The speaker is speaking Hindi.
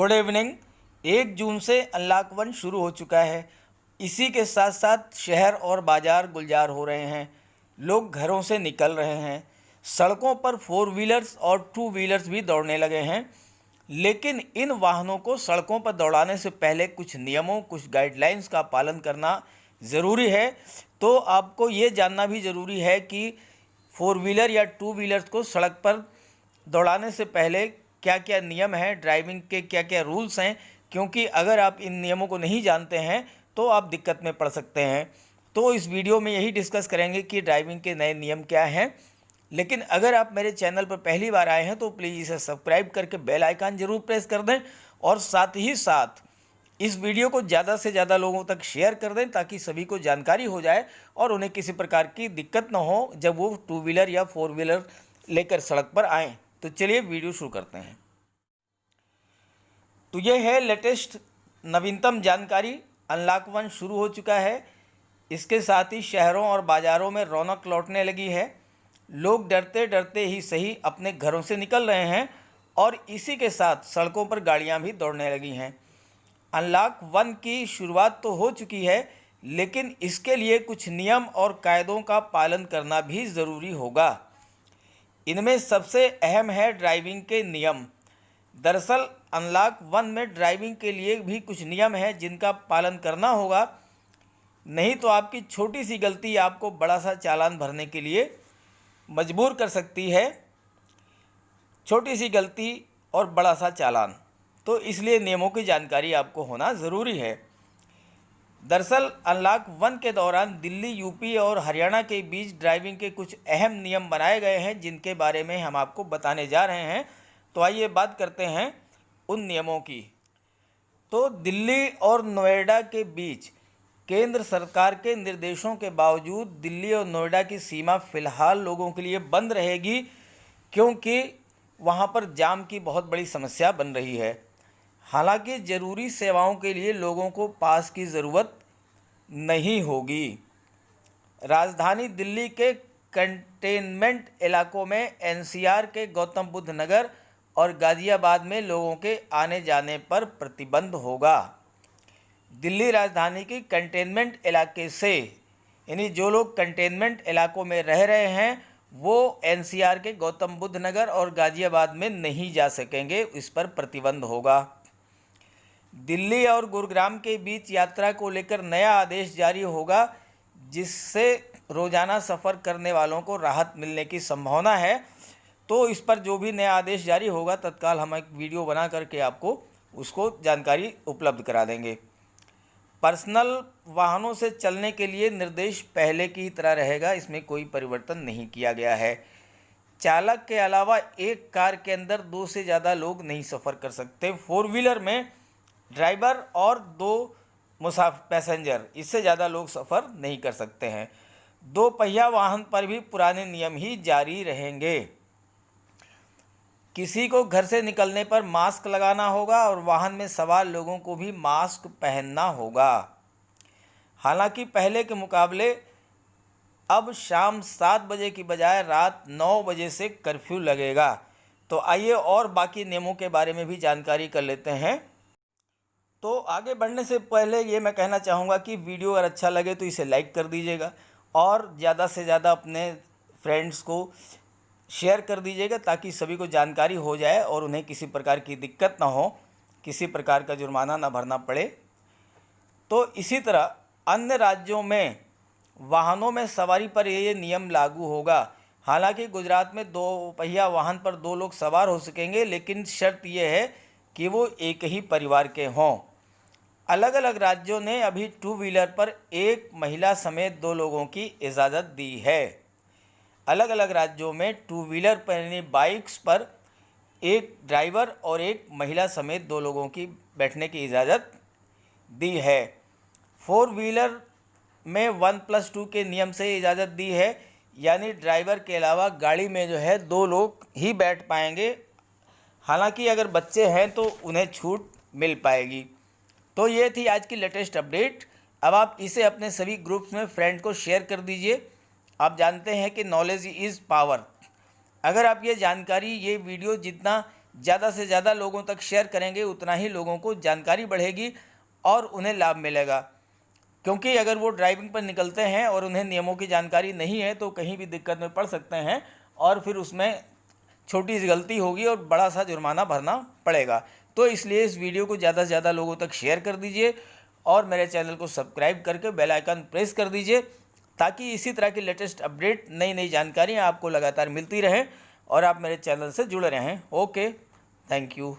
Good evening. 1 जून से अनलॉक 1 शुरू हो चुका है। इसी के साथ साथ शहर और बाज़ार गुलजार हो रहे हैं। लोग घरों से निकल रहे हैं। सड़कों पर 4 व्हीलर्स और 2 व्हीलर्स भी दौड़ने लगे हैं। लेकिन इन वाहनों को सड़कों पर दौड़ाने से पहले कुछ नियमों, कुछ गाइडलाइंस का पालन करना ज़रूरी है। तो आपको ये जानना भी ज़रूरी है कि 4 व्हीलर या 2 व्हीलर्स को सड़क पर दौड़ाने से पहले क्या क्या नियम हैं, ड्राइविंग के क्या क्या रूल्स हैं, क्योंकि अगर आप इन नियमों को नहीं जानते हैं तो आप दिक्कत में पड़ सकते हैं। तो इस वीडियो में यही डिस्कस करेंगे कि ड्राइविंग के नए नियम क्या हैं। लेकिन अगर आप मेरे चैनल पर पहली बार आए हैं तो प्लीज़ इसे सब्सक्राइब करके बेल आइकन ज़रूर प्रेस कर दें और साथ ही साथ इस वीडियो को ज़्यादा से ज़्यादा लोगों तक शेयर कर दें ताकि सभी को जानकारी हो जाए और उन्हें किसी प्रकार की दिक्कत ना हो जब वो 2 व्हीलर या 4 व्हीलर लेकर सड़क पर आएँ। तो चलिए वीडियो शुरू करते हैं। तो ये है लेटेस्ट नवीनतम जानकारी। अनलॉक 1 शुरू हो चुका है। इसके साथ ही शहरों और बाज़ारों में रौनक लौटने लगी है। लोग डरते डरते ही सही अपने घरों से निकल रहे हैं और इसी के साथ सड़कों पर गाड़ियां भी दौड़ने लगी हैं। अनलॉक 1 की शुरुआत तो हो चुकी है, लेकिन इसके लिए कुछ नियम और कायदों का पालन करना भी ज़रूरी होगा। इनमें सबसे अहम है ड्राइविंग के नियम। दरअसल अनलॉक 1 में ड्राइविंग के लिए भी कुछ नियम हैं जिनका पालन करना होगा, नहीं तो आपकी छोटी सी गलती आपको बड़ा सा चालान भरने के लिए मजबूर कर सकती है। छोटी सी गलती और बड़ा सा चालान, तो इसलिए नियमों की जानकारी आपको होना ज़रूरी है। दरअसल अनलॉक 1 के दौरान दिल्ली, यूपी और हरियाणा के बीच ड्राइविंग के कुछ अहम नियम बनाए गए हैं जिनके बारे में हम आपको बताने जा रहे हैं। तो आइए बात करते हैं उन नियमों की। तो दिल्ली और नोएडा के बीच केंद्र सरकार के निर्देशों के बावजूद दिल्ली और नोएडा की सीमा फ़िलहाल लोगों के लिए बंद रहेगी, क्योंकि वहां पर जाम की बहुत बड़ी समस्या बन रही है। हालांकि ज़रूरी सेवाओं के लिए लोगों को पास की ज़रूरत नहीं होगी। राजधानी दिल्ली के कंटेनमेंट इलाकों में एनसीआर के गौतम बुद्ध नगर और गाज़ियाबाद में लोगों के आने जाने पर प्रतिबंध होगा। दिल्ली राजधानी की कंटेनमेंट इलाके से, यानी जो लोग कंटेनमेंट इलाकों में रह रहे हैं वो एनसीआर के गौतम बुद्ध नगर और गाज़ियाबाद में नहीं जा सकेंगे, इस पर प्रतिबंध होगा। दिल्ली और गुरुग्राम के बीच यात्रा को लेकर नया आदेश जारी होगा, जिससे रोज़ाना सफ़र करने वालों को राहत मिलने की संभावना है। तो इस पर जो भी नया आदेश जारी होगा तत्काल हम एक वीडियो बना करके आपको उसको जानकारी उपलब्ध करा देंगे। पर्सनल वाहनों से चलने के लिए निर्देश पहले की तरह रहेगा, इसमें कोई परिवर्तन नहीं किया गया है। चालक के अलावा एक कार के अंदर 2 से ज़्यादा लोग नहीं सफ़र कर सकते। 4 व्हीलर में ड्राइवर और 2 पैसेंजर, इससे ज़्यादा लोग सफ़र नहीं कर सकते हैं। 2 पहिया वाहन पर भी पुराने नियम ही जारी रहेंगे। किसी को घर से निकलने पर मास्क लगाना होगा और वाहन में सवार लोगों को भी मास्क पहनना होगा। हालांकि पहले के मुकाबले अब शाम 7 बजे की बजाय रात 9 बजे से कर्फ्यू लगेगा। तो आइए और बाकी नियमों के बारे में भी जानकारी कर लेते हैं। तो आगे बढ़ने से पहले ये मैं कहना चाहूँगा कि वीडियो अगर अच्छा लगे तो इसे लाइक कर दीजिएगा और ज़्यादा से ज़्यादा अपने फ्रेंड्स को शेयर कर दीजिएगा ताकि सभी को जानकारी हो जाए और उन्हें किसी प्रकार की दिक्कत ना हो, किसी प्रकार का जुर्माना ना भरना पड़े। तो इसी तरह अन्य राज्यों में वाहनों में सवारी पर ये नियम लागू होगा। हालांकि गुजरात में 2 पहिया वाहन पर 2 लोग सवार हो सकेंगे, लेकिन शर्त यह है कि वो एक ही परिवार के हों। अलग अलग राज्यों ने अभी 2 व्हीलर पर एक महिला समेत 2 लोगों की इजाज़त दी है। अलग अलग राज्यों में 2 व्हीलर पर यानी बाइक्स पर एक ड्राइवर और एक महिला समेत 2 लोगों की बैठने की इजाज़त दी है। 4 व्हीलर में 1+2 के नियम से इजाज़त दी है, यानी ड्राइवर के अलावा गाड़ी में जो है 2 लोग ही बैठ पाएंगे। हालांकि अगर बच्चे हैं तो उन्हें छूट मिल पाएगी। तो ये थी आज की लेटेस्ट अपडेट। अब आप इसे अपने सभी ग्रुप्स में फ्रेंड को शेयर कर दीजिए। आप जानते हैं कि नॉलेज इज़ पावर। अगर आप ये जानकारी, ये वीडियो जितना ज़्यादा से ज़्यादा लोगों तक शेयर करेंगे उतना ही लोगों को जानकारी बढ़ेगी और उन्हें लाभ मिलेगा। क्योंकि अगर वो ड्राइविंग पर निकलते हैं और उन्हें नियमों की जानकारी नहीं है तो कहीं भी दिक्कत में पड़ सकते हैं और फिर उसमें छोटी सी गलती होगी और बड़ा सा जुर्माना भरना पड़ेगा। तो इसलिए इस वीडियो को ज़्यादा से ज़्यादा लोगों तक शेयर कर दीजिए और मेरे चैनल को सब्सक्राइब करके बेल आइकन प्रेस कर दीजिए, ताकि इसी तरह की लेटेस्ट अपडेट, नई नई जानकारियाँ आपको लगातार मिलती रहें और आप मेरे चैनल से जुड़े रहें। Okay, thank you.